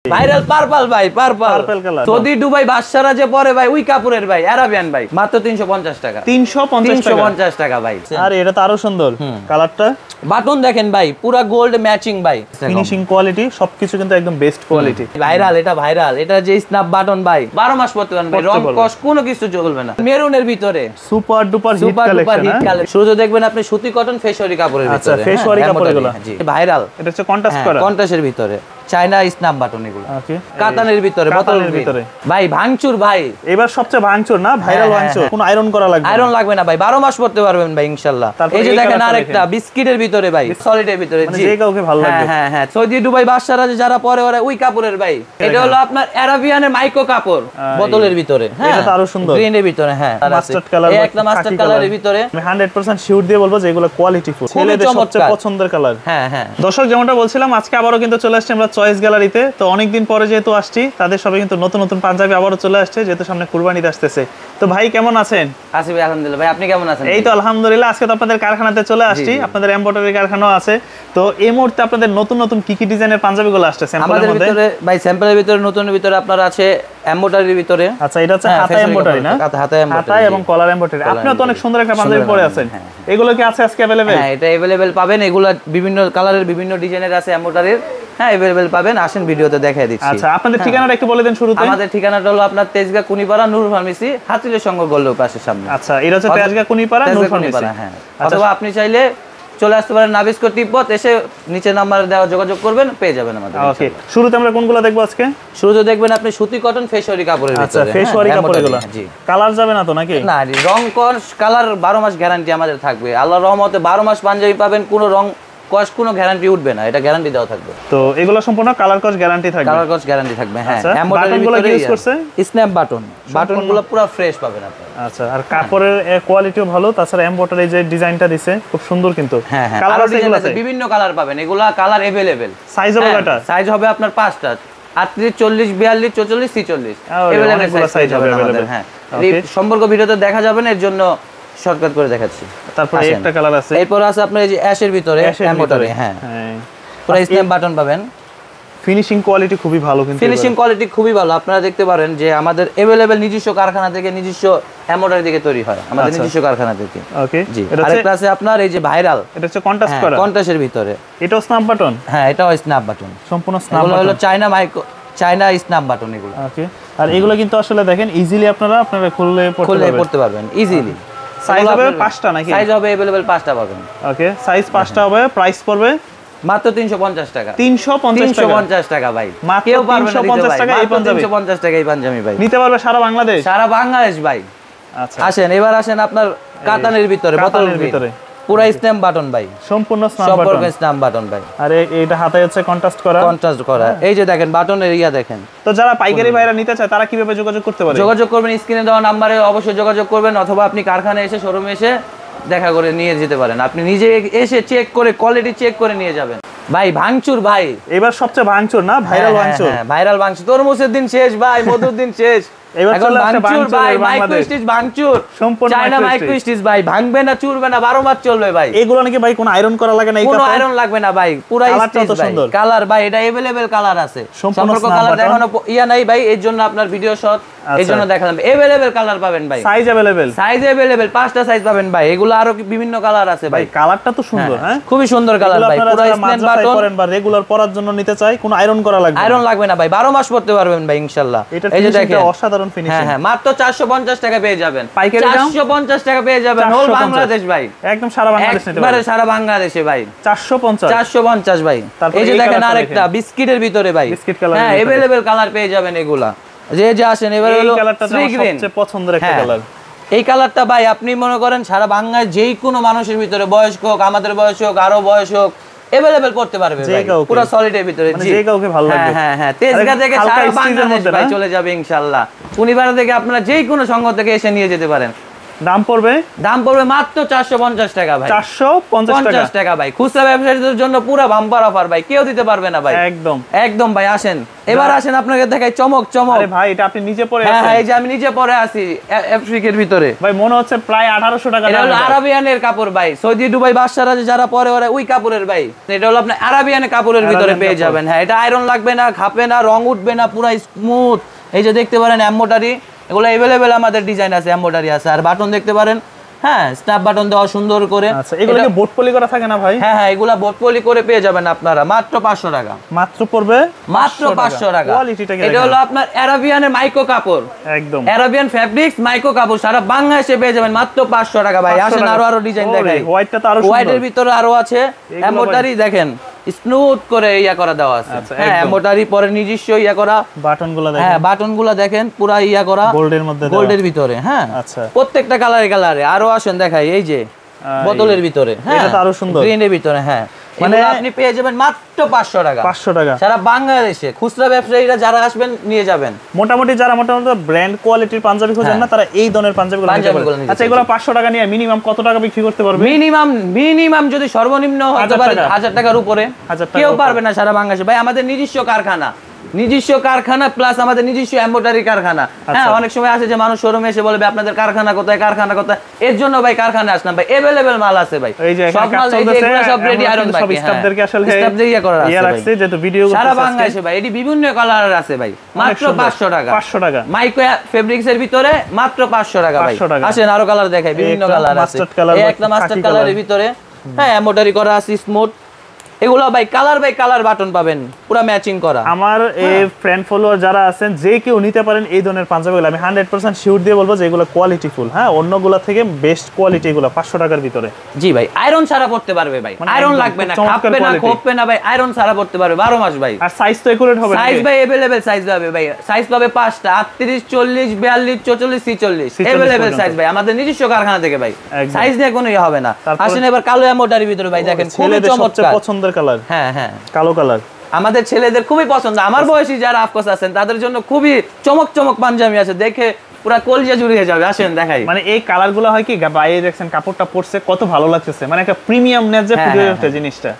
Viral purple ভাই, purple colour. Saudi Dubai বাদশারা যে পরে ভাই ওই কাপড়ের ভাই, আরাবিয়ান ভাই, মাত্র 350 টাকা। 350 টাকা ভাই। আর এটা তো আরো সুন্দর কালারটা। বাটন দেখেন ভাই, পুরা গোল্ড ম্যাচিং ভাই। ফিনিশিং কোয়ালিটি সবকিছু কিন্তু একদম বেস্ট কোয়ালিটি। ভাইরাল, এটা ভাইরাল। এটা যে স্ন্যাপ বাটন ভাই 12 মাস পরতে পারবেন ভাই, রং কস কোনো কিছু চলবে না। মেরুনের ভিতরে সুপার ডুপার হিট কালেকশন। শুরু দেখবেন আপনি সুতি কটন ফেশওয়ারি কাপড়ের ভিতরে। আচ্ছা, ফেশওয়ারি কাপড়গুলো জি ভাইরাল। এটা হচ্ছে কন্ট্রাস্ট করা, কন্ট্রাস্টের ভিতরে চায়না স্ন্যাপ বাটন এগুলো। ওকে, কাতানের ভিতরে, বোতলের ভিতরে ভাই। ভাঙচুর ভাই, এবার সবচেয়ে ভাঙচুর না, ভাইরাল ভাঙচুর। কোনো আয়রন করা লাগবে না, আয়রন লাগবে না ভাই, 12 মাস পরতে পারবেন ভাই ইনশাআল্লাহ। এই যে দেখেন আরেকটা বিস্কিটের ভিতরে ভাই, সলিডের ভিতরে। জি, যে কাউকে ভালো লাগবে। হ্যাঁ হ্যাঁ, সৌদি দুবাই বাদশারা যারা পরে ওরা ওই কাপড়ের ভাই। এটা হলো আপনার আরাবিয়ানের মাইক্রো কাপড়, বোতলের ভিতরে। হ্যাঁ, এটা তো আরো সুন্দর, গ্রিনের ভিতরে। হ্যাঁ, মাস্টার্ড কালার, এই একটা মাস্টার্ড কালারের ভিতরে। আমি 100% শিওর দিয়ে বলবো যে এগুলো কোয়ালিটি ফুল, ছেলেদের সবচেয়ে পছন্দের কালার। হ্যাঁ হ্যাঁ। দর্শক, যেমনটা বলছিলাম, আজকে আবারো কিন্তু চলে আসছি আমরা চয়েস গ্যালারিতে। তো অনেকদিন পরে যেহেতু আসছি, তাদের সবাই কিন্তু নতুন নতুন পাঞ্জাবি আবারো চলে আসছে, যেহেতু সামনে কুরবানি আসতেছে। তো ভাই কেমন আছেন? আছি ভাই, আলহামদুলিল্লাহ। ভাই আপনি কেমন আছেন? এই তো আলহামদুলিল্লাহ। আজকে তো আপনাদের কারখানাতে চলে আসছি, আপনাদের এমব্রয়ডারি কারখানাও আছে। তো এই মুহূর্তে আপনাদের নতুন নতুন কি কি ডিজাইনের পাঞ্জাবিগুলো আসছে স্যাম্পলের মধ্যে? আমাদের ভিতরে ভাই স্যাম্পলের ভিতরে, নতুনের ভিতরে আপনার আছে এমব্রয়ডারির ভিতরে। আচ্ছা, এটা হচ্ছে হাতা এমব্রয়ডারি না? হাতা এবং কলার এমব্রয়ডারি। আপনিও তো অনেক সুন্দর একটা পাঞ্জাবি পরে আছেন, এগুলো কি আছে আজকে अवेलेबल? হ্যাঁ, এটা अवेलेबल পাবেন। এগুলো বিভিন্ন কালারের, বিভিন্ন ডিজাইনের আছে এমব্রয়ডারির। হ্যাঁ, अवेलेबल পাবেন। আসেন, ভিডিওতে দেখাই দিচ্ছি। আচ্ছা, আপনাদের ঠিকানাটা একটু বলে দেন শুরুতে। আমাদের ঠিকানাটা হলো আপনার তেজগাঁ কুনিপাড়া নূর ফার্মেসি, হাতিলের সঙ্গ গোল্ড পাশের সামনে। আচ্ছা, এটা হচ্ছে তেজগাঁ কুনিপাড়া নূর ফার্মেসি। হ্যাঁ, অথবা আপনি চাইলে চলে আসতে পারেন নাবিস্কো তিব্বত, এসে নিচে নাম্বার দেওয়া যোগাযোগ করবেন, পেয়ে যাবেন আমাদের। ওকে, শুরুতে আমরা কোনগুলো দেখবো আজকে? শুরুতে দেখবেন আপনি সুতি কটন ফেশওয়ারি কাপড়ের ভিতরে। আচ্ছা, ফেশওয়ারি কাপড়গুলো। জি, কালার যাবে না তো নাকি? না, রং কস কালার 12 মাস গ্যারান্টি আমাদের থাকবে। আল্লাহর রহমতে 12 মাস পাঞ্জাবি পাবেন, কোনো রং কস কোনো গ্যারান্টি উঠবে না, এটা গ্যারান্টি দেওয়া থাকবে। তো এগুলো সম্পূর্ণ কালার কস গ্যারান্টি থাকবে? কালার কস গ্যারান্টি থাকবে। হ্যাঁ, বাটনগুলো কি ইউজ করছে? স্ন্যাপ বাটন, বাটনগুলো পুরো ফ্রেশ পাবেন আপনি। আচ্ছা, আর কাপড়ের কোয়ালিটিও ভালো, তাছাড়া এমব্রয়ডারি যে ডিজাইনটা দিছে খুব সুন্দর কিন্তু। হ্যাঁ হ্যাঁ, কালার আছে, বিভিন্ন কালার পাবেন। এগুলা কালার अवेलेबल। সাইজ হবে কয়টা? সাইজ হবে আপনার 5টা, 38, 40, 42, 44, 46 अवेलेबल সাইজ হবে আমাদের। হ্যাঁ, এই সম্পর্ক ভিডিওতে দেখা যাবে না, এর জন্য শর্টকাট করে দেখাচ্ছি। তারপরে একটা কালার আছে, এরপর আছে আপনার এই যে অ্যাশের ভিতরে এমব্রয়ডারি। হ্যাঁ, পুরো স্ন্যাপ বাটন পাবেন। ফিনিশিং কোয়ালিটি খুবই ভালো কিন্তু, ফিনিশিং কোয়ালিটি খুবই ভালো। আপনারা দেখতে পারেন যে আমাদের अवेलेबल নিজস্ব কারখানা থেকে, নিজস্ব এমব্রয়ডারি থেকে তৈরি হয়, আমাদের নিজস্ব কারখানা থেকে। ওকে, জি। আরেকটা আছে আপনার এই যে ভাইরাল, এটা হচ্ছে কন্ট্রাস্ট করা, কন্ট্রাস্টের ভিতরে। এটাও স্ন্যাপ বাটন? হ্যাঁ, এটাও স্ন্যাপ বাটন, সম্পূর্ণ স্ন্যাপ বাটন। হলো China micro, China snap button এগুলো। ওকে, আর এগুলো কিন্তু আসলে দেখেন ইজিলি আপনারা খুললে পড়তে পারবেন ইজিলি। সাইজ হবে 5টা নাকি? সাইজ হবে अवेलेबल 5টা পাবেন। ওকে, সাইজ 5টা হবে। প্রাইস পড়বে মাত্র 350 টাকা। 350 টাকা ভাই, কেউ পারবে না 350 টাকা এই পাঞ্জাবি। 350 টাকা এই পাঞ্জাবি ভাই নিতে পারবে সারা বাংলাদেশ? সারা বাংলাদেশ ভাই। আচ্ছা, আসেন, এবার আসেন আপনার কাতানের ভিতরে, বোতলের ভিতরে, পুরো স্ন্যাপ বাটন ভাই, সম্পূর্ণ স্ন্যাপ বাটন ভাই। আর এইটা হাতে হচ্ছে কন্ট্রাস্ট করা। এই যে দেখেন বাটনের ইয়া দেখেন। তো যারা পাইকারি ভাইরা নিতে চায় তারা কিভাবে যোগাযোগ করতে পারে? যোগাযোগ করবেন স্ক্রিনে দেওয়া নম্বরে, অবশ্যই যোগাযোগ করবেন, অথবা আপনি কারখানায় এসে, শোরুমে এসে দেখা করে নিয়ে যেতে পারেন। আপনি নিজে এসে চেক করে, কোয়ালিটি চেক করে নিয়ে যাবেন ভাই। ভাঙচুর ভাই, এবার সবচেয়ে ভাঙচুর না, ভাইরাল ভাঙচুর। হ্যাঁ, ভাইরাল ভাঙচুর। তরমুজের দিন শেষ ভাই, মধুর দিন শেষ। এখন ভাঙচুর ভাই, মাইক্রো স্টিচ ভাঙচুর, চায়না মাইক্রো স্টিচ ভাই, ভাঙবে না, চুরবে না, 12 মাস চলবে ভাই। এগুলো নাকি ভাই কোনো আয়রন করা লাগে না? কোনো আয়রন লাগবে না ভাই, পুরো স্টিচ ভাই। কালার ভাই, এটা अवेलेबल কালার আছে, সম্পর্ক কালার দেখানো ইয়া নাই ভাই, এর জন্য আপনার ভিডিও শট, এর জন্য দেখালাম। अवेलेबल কালার পাবেন ভাই, সাইজ अवेलेबल, সাইজ अवेलेबल 5টা সাইজ পাবেন ভাই। এগুলো আরো বিভিন্ন কালার আছে ভাই। কালারটা তো সুন্দর। হ্যাঁ, খুবই সুন্দর কালার ভাই। পুরো স্ন্যাপ বাটন পরেন বা রেগুলার পরার জন্য নিতে চাই, কোনো আয়রন করা লাগবে না? আয়রন লাগবে না ভাই, 12 মাস পরতে পারবেন ভাই ইনশাআল্লাহ। এই যে দেখেন অসাধারণ ফিনিশিং। হ্যাঁ, মাত্র 450 টাকা পেয়ে যাবেন। পাইকারি দাম 450 টাকা পেয়ে যাবেন, হোল বাংলাদেশ ভাই, একদম সারা বাংলাদেশ নিতে পারবেন। সারা বাংলাদেশে ভাই 450 ভাই। এই যে দেখেন আরেকটা বিস্কিটের ভিতরে ভাই। হ্যাঁ, अवेलेबल কালার পেয়ে যাবেন এগুলা। যে আসেন, এবার হলো সবচেয়ে পছন্দের একটা কালার। এই কালারটা ভাই আপনি মনে করেন সারা বাংলায় যেই কোনো মানুষের ভিতরে, বয়স্ক হোক, আমাদের বয়স হোক, আরো বয়স হোক, अवेलेबल করতে পারবে ভাই, পুরো সলিডের ভিতরে। জি, যে কাউকে ভালো লাগবে। হ্যাঁ হ্যাঁ, তেজগাঁ থেকে সারা বাংলাদেশ ভাই চলে যাবে ইনশাআল্লাহ। কুনিপাড়া থেকে আপনারা যেই কোনো সংঘ থেকে এসে নিয়ে যেতে পারেন। দাম পড়বে মাত্র 450 টাকা ভাই। 450 টাকা ভাই। খুচরা ব্যবসায়ীদের জন্য পুরো বাম্পার অফার ভাই, কেউ দিতে পারবে না ভাই। একদম ভাই। আসেন এবার আসেন, আপনাকে দেখাই চমক। আরে ভাই এটা আপনি নিজে পরে আছেন? হ্যাঁ এই যে আমি নিজে পরে আছি ফেব্রিকের ভিতরে ভাই, মনে হচ্ছে প্রায় 1800 টাকা। এটা হলো আরাবিয়ানের কাপড় ভাই, সৌদি দুবাই বাদশারা যারা পরে ওরা ওই কাপড়ের ভাই। এটা হলো আপনার আরাবিয়ানের কাপড়ের ভিতরে পেয়ে যাবেন। হ্যাঁ এটা আয়রন লাগবে না, খাপে না, রং উঠবে না, পুরো স্মুথ। এই যে দেখতে পারেন এমব্রয়ডারি, এগুলো अवेलेबल আমাদের ডিজাইন আছে, এমব্রয়ডারি আছে। আর বাটন দেখতে পারেন, হ্যাঁ স্ন্যাপ বাটন দেওয়া সুন্দর করে। আচ্ছা এগুলো কি বোট পলি করা থাকে না ভাই? হ্যাঁ এগুলা বোট পলি করে পেয়ে যাবেন আপনারা মাত্র 500 টাকা। মাত্র পড়বে মাত্র 500 টাকা। কোয়ালিটিটা কি? এটা হলো আপনার আরাবিয়ানের মাইক্রো কাপড়, একদম আরাবিয়ান ফেব্রিক্স মাইক্রো কাপড়, সারা বাংলাদেশে পেয়ে যাবেন মাত্র 500 টাকা ভাই। আসেন আরো ডিজাইন দেখাই। হোয়াইটটা তো আরো সুন্দর, হোয়াইটের ভিতরে আরো আছে এমব্রয়ডারি, দেখেন স্মুথ করে ইয়া করা দেওয়া আছে। হ্যাঁ এমব্রয়ডারি পরে নিজস্ব ইয়া করা, বাটনগুলো দেখেন। হ্যাঁ বাটনগুলো দেখেন পুরো ইয়া করা গোল্ডের মধ্যে, গোল্ডের ভিতরে। হ্যাঁ আচ্ছা প্রত্যেকটা কালারে আরো আসেন দেখাই। এই যে বোতলের ভিতরে, হ্যাঁ এটা তো আরো সুন্দর, গ্রিনের ভিতরে। হ্যাঁ মানে আপনি পেয়ে যাবেন মাত্র 500 টাকা। 500 টাকা সারা বাংলাদেশে খুচরা ব্যবসায়ীরা যারা আসবেন নিয়ে যাবেন। মোটামুটি যারা ব্র্যান্ড কোয়ালিটির পাঞ্জাবি খোঁজেন না, তারা এই ধরনের পাঞ্জাবিগুলো নিতে পারেন। আচ্ছা এগুলো 500 টাকা নিয়ে মিনিমাম কত টাকা বিক্রি করতে পারবে? মিনিমাম যদি সর্বনিম্ন হতে পারে 1000 টাকার উপরে। কেউ পারবে না সারা বাংলাদেশে ভাই। আমাদের নিজস্ব কারখানা প্লাস আমাদের নিজস্ব এমব্রয়ডারি কারখানা। হ্যাঁ অনেক সময় আছে যে মানুষ শোরুমে এসে বলবে আপনাদের কারখানা কোথায়। এর জন্য ভাই কারখানা আসলাম ভাই, अवेलेबल মাল আছে ভাই। সব মাল এই যে এগুলো সব রেডি আয়রন বাকি। স্টাফদেরকে আসলে স্টাফ দিয়ে করা আছে রাখছে যেহেতু ভিডিও সারা বাংলাদেশে ভাই। এটি বিভিন্ন কালারের আছে ভাই, মাত্র 500 টাকা। 500 টাকা মাইক্রো ফেব্রিক্স এর ভিতরে মাত্র 500 টাকা ভাই। আসেন আরো কালার দেখাই, বিভিন্ন কালার আছে। এই একটা মাস্টার্ড কালারের ভিতরে, হ্যাঁ এমব্রয়ডারি করা আছে স্মুথ। এগুলো ভাই কালার বাটন পাবেন পুরো ম্যাচিং করা। আমার এই ফ্রেন্ড ফলোয়ার যারা আছেন যে কেউ নিতে পারেন এই ধরনের পাঞ্জাবিগুলো। আমি 100% শিওর দিয়ে বলবো যে এগুলো কোয়ালিটি ফুল। হ্যাঁ অন্যগুলো থেকে বেস্ট কোয়ালিটি এগুলো 500 টাকার ভিতরে। জি ভাই আয়রন ছাড়া পড়তে পারবে ভাই, আয়রন লাগবে না, খাপবে না, খোপবে না ভাই, আয়রন ছাড়া পড়তে পারবে 12 মাস ভাই। আর সাইজ তো একুরেট হবে। সাইজ ভাই अवेलेबल সাইজ পাবে ভাই। সাইজ পাবে 5টা 38 40 42 44 46 अवेलेबल সাইজ ভাই আমাদের নিজস্ব কারখানা থেকে ভাই। সাইজ দিয়ে কোনো ইয়ে হবে না। আসেন এবার কালো এমব্রয়ডারি ভিতরে ভাই দেখেন খুবই চমৎকার পছন্দের কালার। হ্যাঁ কালো কালার আমাদের ছেলেদের খুবই পছন্দ। আমার বয়সী যারা আফকোর্স আছেন তাদের জন্য খুবই চমক পাঞ্জাবি আছে, দেখে পুরো কলজা জুড়িয়ে যাবে। আসেন দেখাই। মানে এই কালারগুলো হয় কি বাইরে দেখছেন কাপড়টা পরছে কত ভালো লাগতেছে, মানে একটা প্রিমিয়াম নেট যে ফুটে ওঠে জিনিসটা।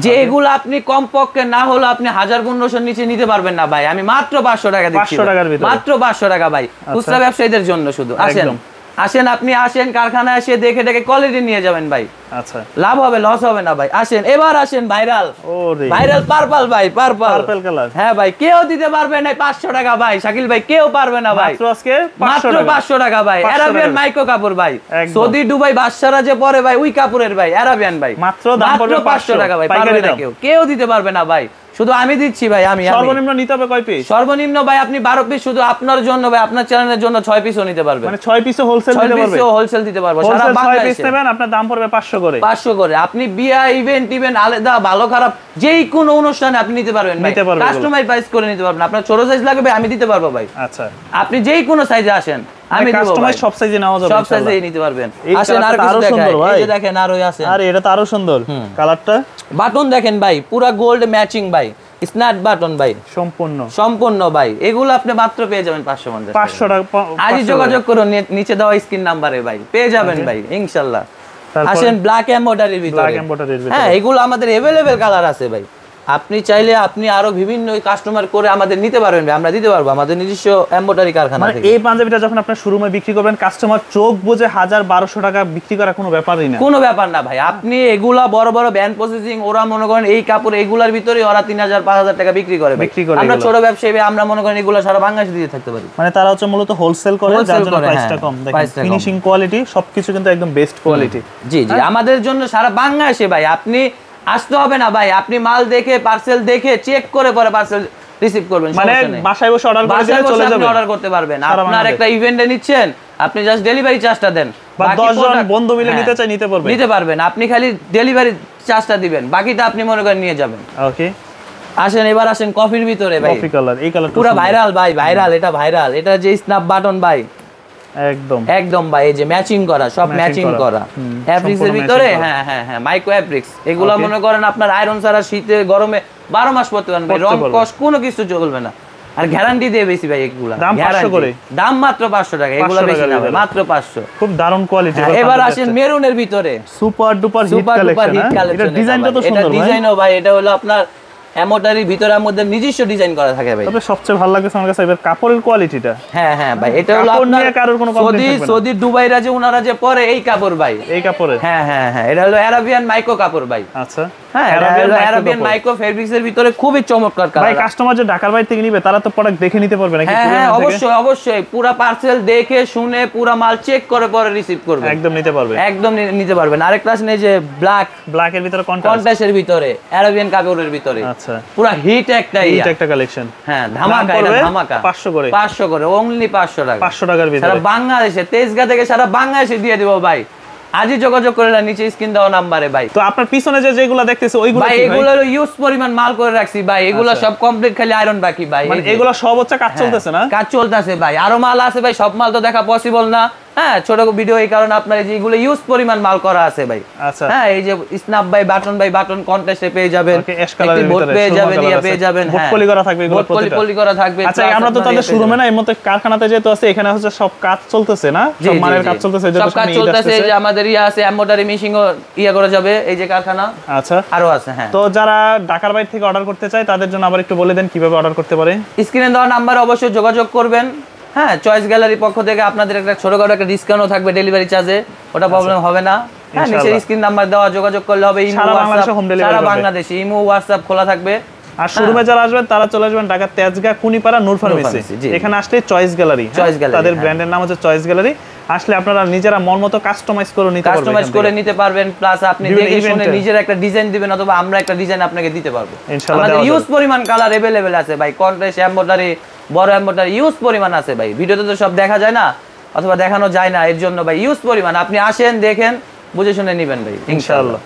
যে এগুলো আপনি কমপক্ষে না হলো আপনি 1500 নিচে নিতে পারবেন না ভাই। আমি মাত্র 500 টাকা দিচ্ছি, 500 টাকার ভিতরে মাত্র 500 টাকা ভাই, খুচরা ব্যবসায়ীদের জন্য শুধু। আসেন আপনি আসেন কারখানায় এসে দেখে কোয়ালিটি নিয়ে যাবেন ভাই। আচ্ছা লাভ হবে, লস হবে না ভাই। আসেন এবার আসেন ভাইরাল পার্পল ভাই, পার্পল কালার। হ্যাঁ ভাই কেউ দিতে পারবে না 500 টাকা ভাই। শাকিল ভাই কেউ পারবে না ভাই, মাত্র 500 টাকা ভাই। আরাবিয়ান মাইক্রো কাপড় ভাই, সৌদি দুবাই বাদশারা যে পরে ভাই ওই কাপড়ের ভাই, আরাবিয়ান ভাই, মাত্র 500 টাকা ভাই। পারবে না কেউ দিতে পারবে না ভাই, শুধু আমি দিচ্ছি ভাই। আমি সর্বনিম্ন নিতে হবে কয় পিস? সর্বনিম্ন ভাই আপনি 12 পিস শুধু আপনার জন্য ভাই, আপনার চ্যানেলের জন্য 6 পিসও নিতে পারবেন। মানে 6 পিসও হোলসেল দিতে পারবেন? 6 পিসও হোলসেল দিতে পারবো সারা বাংলাদেশে। 6 পিস নেবেন আপনার দাম পড়বে 500 করে। 500 করে। আপনি বিয়া ইভেন্ট আলাদা ভালো খারাপ যেই কোনো অনুষ্ঠানে আপনি নিতে পারবেন ভাই, কাস্টমাইজ প্রাইস করে নিতে পারবেন। আপনার ছোট সাইজ লাগবে আমি দিতে পারবো ভাই। আচ্ছা আপনি যেই কোনো সাইজে আসেন আমি দেব, কাস্টমাইজ সব সাইজে নেওয়া যাবে, সব সাইজেই নিতে পারবেন। আসেন আর কিছু দেখাই। এই যে দেখেন আরোই আছে। আরে এটা তো আরো সুন্দর কালারটা। বাটন দেখেন ভাই পুরা গোল্ড ম্যাচিং ভাই, স্ন্যাপ বাটন ভাই, সম্পূর্ণ ভাই। এগুলো আপনি মাত্র পেয়ে যাবেন 550 টাকা। আজই যোগাযোগ করুন নিচে দেওয়া স্ক্রিন নাম্বারে ভাই, পেয়ে যাবেন ভাই ইনশাআল্লাহ। আসেন ব্ল্যাক এমব্রয়ডারির ভিতরে, হ্যাঁ এগুলো আমাদের अवेलेबल কালার আছে ভাই। আপনি চাইলে আপনি আরো বিভিন্ন কাস্টমার করে আমাদের নিতে পারবেন, আমরা দিতে পারবো আমাদের নিজস্ব এমব্রয়ডারি কারখানা থেকে। এই পাঞ্জাবিটা যখন আপনার শোরুমে বিক্রি করবেন কাস্টমার চোখ বুঝে 1000-1200 টাকা বিক্রি করা কোনো ব্যাপারই না, কোনো ব্যাপার না ভাই। আপনি এগুলা বড় বড় ব্যান্ড প্রসেসিং ওরা মনে করেন এই কাপড় এগুলার ভিতরে ওরা 3000-5000 টাকা বিক্রি করে। আমরা ছোট ব্যবসায়ী আমরা মনে করেন এগুলা সারা বাংলাদেশে দিয়ে থাকতে পারি। মানে তারা হচ্ছে মূলত হোলসেল করে, যার জন্য প্রাইসটা কম। দেখেন ফিনিশিং কোয়ালিটি সবকিছু কিন্তু একদম বেস্ট কোয়ালিটি। জি জি আমাদের জন্য সারা বাংলাদেশে ভাই আপনি আসতে হবে না ভাই, আপনি মাল দেখে পার্সেল দেখে চেক করে পরে পার্সেল রিসিভ করবেন। মানে বাসায় বসে অর্ডার করে দিলে চলে যাবে, অর্ডার করতে পারবেন। আপনার একটা ইভেন্টে নিচ্ছেন, আপনি জাস্ট ডেলিভারি চার্জটা দেন, বা 10 জন বন্ধু মিলে নিতে চাই নিতে পারবেন। আপনি খালি ডেলিভারি চার্জটা দিবেন, বাকিটা আপনি মনে করেন নিয়ে যাবেন। ওকে আসেন এবার আসেন কফির ভিতরে ভাই, কফি কালার। এই কালার পুরো ভাইরাল ভাই, ভাইরাল এটা ভাইরাল। এটা যে স্ন্যাপ বাটন ভাই একদম ভাই, এই যে ম্যাচিং করা, সব ম্যাচিং করা ফ্যাব্রিক্স এর ভিতরে। হ্যাঁ হ্যাঁ হ্যাঁ মাইক্রো ফ্যাব্রিক্স। এগুলো মনে করেন আপনার আয়রন ছাড়া শীতে গরমে 12 মাস পরতে পারবেন ভাই, রং কস কোনো কিছু চলবে না। আর গ্যারান্টি দিয়ে বেশি ভাই এগুলা। দাম 500 করে, দাম মাত্র 500 টাকা, এগুলা বেশি না ভাই, মাত্র 500। খুব দারুণ কোয়ালিটি। এবার আসেন মেরুনের ভিতরে সুপার ডুপার হিট কালেকশন। এটা ডিজাইনটা তো সুন্দর ভাই। এটা ডিজাইনও ভাই, এটা হলো আপনার এমব্রয়ডারি ভিতরে আমাদের নিজস্ব ডিজাইন করা থাকে ভাই। তবে সবচেয়ে ভালো লাগে আমার কাছে এবার কাপড়ের কোয়ালিটিটা। হ্যাঁ হ্যাঁ ভাই, এটা হলো আপনার কারোর কোনো কমপ্লেইন থাকবে না। সৌদি দুবাইরা যে ওনারা যে পরে এই কাপড় ভাই, এই কাপড়ে। হ্যাঁ হ্যাঁ হ্যাঁ, এটা হলো আরাবিয়ান মাইক্রো কাপড় ভাই। আচ্ছা, হ্যাঁ, আরাবিয়ান মাইক্রো ফেব্রিক্স এর ভিতরে খুবই চমৎকার কালার। ভাই কাস্টমার যে ঢাকার বাইরে থেকে নিবে তারা তো প্রোডাক্ট দেখে নিতে পারবে নাকি? হ্যাঁ হ্যাঁ, অবশ্যই অবশ্যই, পুরো পার্সেল দেখে শুনে পুরো মাল চেক করে পরে রিসিভ করবে। একদম নিতে পারবে, একদম নিতে পারবেন। আরেকটা আছে যে ব্ল্যাক এর ভিতরে কন্ট্রাস্টের ভিতরে আরাবিয়ান কাপড়ের ভিতরে। আচ্ছা, পুরো হিট একটা কালেকশন। হ্যাঁ, ধামাকা, এটা ধামাকা। 500 করে, 500 করে, অনলি 500 টাকা। 500 টাকার ভিতরে সারা বাংলাদেশে, তেজগাঁ থেকে সারা বাংলাদেশে দিয়ে দেব ভাই। আজই যোগাযোগ করে না, নিচে স্ক্রিন দেওয়া নাম্বারে ভাই। তো আপনার পিছনে যেগুলো দেখতেছে ওইগুলো ভাই, এগুলো ইউজ পরিমাণ মাল করে রাখছি ভাই, এগুলো সব কমপ্লিট, খালি আয়রন বাকি ভাই। মানে এগুলো সব হচ্ছে কাজ চলতেছে না? কাজ চলতেছে ভাই, আরো মাল আছে ভাই, সব মাল তো দেখা পসিবল না। হ্যাঁ, ছোট ভিডিও, এই কারণে আপনার যেগুলো ইউজ পরিমাণ মাল করা আছে ভাই। আচ্ছা, হ্যাঁ, এই যে স্ন্যাপ বাই বাটন কন্টেস্টে পেয়ে যাবেন, একটি বোর্ড পেয়ে যাবেন, পেয়ে যাবেন। বোর্ড পলি করা থাকবে, এগুলো পলি করা থাকবে। আচ্ছা, আমরা তো তাহলে শোরুমে না, এর মধ্যে কারখানাতে যেহেতু আছে, এখানে হচ্ছে সব কাজ চলতেছে না? সব মালের কাজ চলতেছে, সব কাজ চলতেছে। যে আমাদের আছে এমব্রয়ডারি মেশিন করা যাবে, এই যে কারখানা। আচ্ছা, আরো আছে। হ্যাঁ, তো যারা ঢাকার বাইরে থেকে অর্ডার করতে চায় তাদের জন্য আবার একটু বলে দেন কিভাবে অর্ডার করতে পারে। স্ক্রিনে দেওয়া নাম্বারে অবশ্যই যোগাযোগ করবেন। হ্যাঁ, চয়েস গ্যালারির পক্ষ থেকে আপনাদের একটা ছোটখাটো একটা ডিসকাউন্টও থাকবে ডেলিভারি চার্জে, ওটা প্রবলেম হবে না। হ্যাঁ, নিচে স্ক্রিন নাম্বার দেওয়া, যোগাযোগ করলে হবে। সারা বাংলাদেশে ইমো হোয়াটসঅ্যাপ খোলা থাকবে। আর শোরুমে যারা আসবেন তারা চলে আসবেন ঢাকা তেজগাঁ কুনিপাড়া নূর ফার্মেসি। এখানে আসলে চয়েস গ্যালারি, তাদের ব্র্যান্ডের নাম হচ্ছে চয়েস গ্যালারি। আসলে আপনারা নিজেরা মন মতো কাস্টমাইজ করে নিতে পারবেন। প্লাস আপনি দেখে শুনে নিজের একটা ডিজাইন দিবেন, অথবা আমরা একটা ডিজাইন আপনাকে দিতে পারবো। আমাদের ইউজ পরিমাণ কালার अवेलेबल আছে ভাই, কন্ট্রাস্ট, এমব্রয়ডারি, বড় এমব্রয়ডারি ইউজ পরিমাণ আছে ভাই। ভিডিওতে তো সব দেখা যায় না, অথবা দেখানো যায় না, এর জন্য ভাই ইউজ পরিমাণ। আপনি আসেন, দেখেন, বুঝে শুনে নেবেন ভাই, ইনশাআল্লাহ।